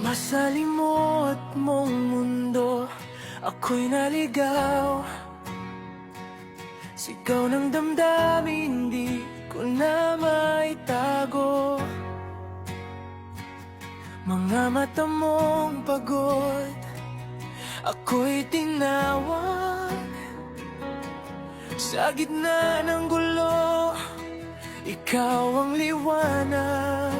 Sa limot mong mundo, ako'y naligaw. Sigaw ng damdamin, di ko na maitago. Mga mata mong pagod, ako'y tinawag. Sa gitna ng gulo, ikaw ang liwanag.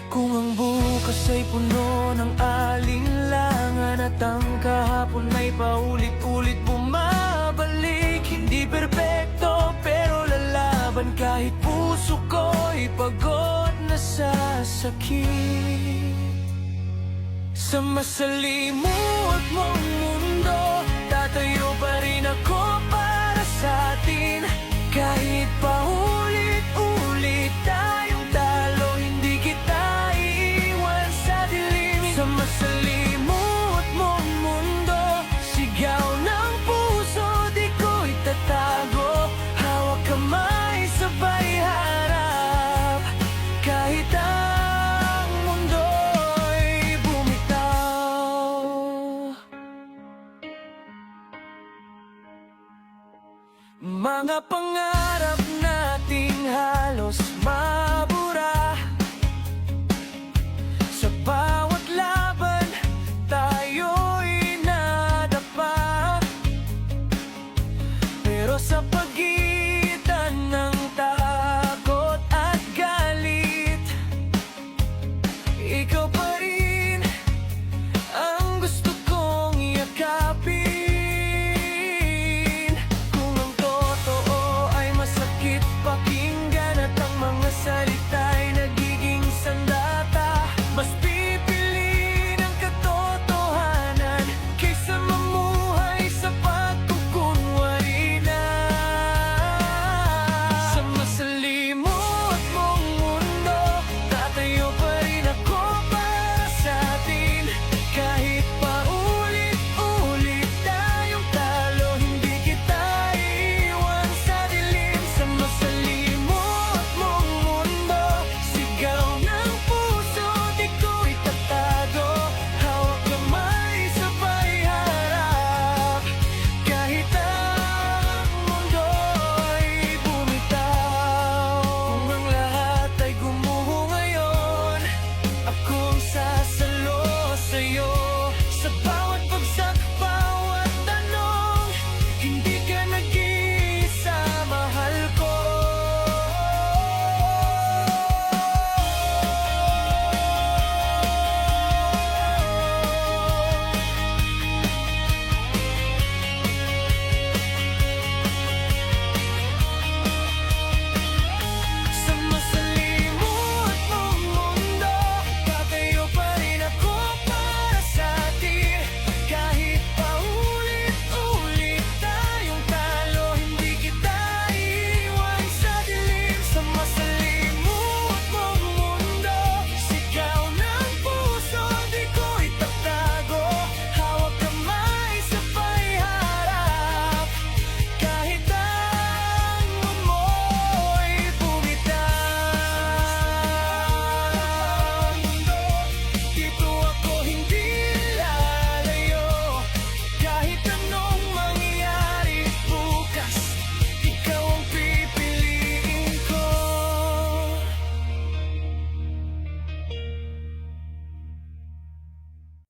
Kung ang bukas ay puno ng alinlangan at ang kahapon ay paulit-ulit bumabalik, hindi perpekto pero lalaban kahit puso ko'y pagod na sa sakit. Sa masalimot mong mundo, tatayo pa rin ako para sa atin. Kahit paulit-ulit tayong talo, hindi kita iiwan sa dilim. Sa masalimot mong mundo, sigaw ng puso, di ko itatago. Hawak kamay, sabay harap, kahit ang mundo'y bumitaw. Mga pangarap nating halos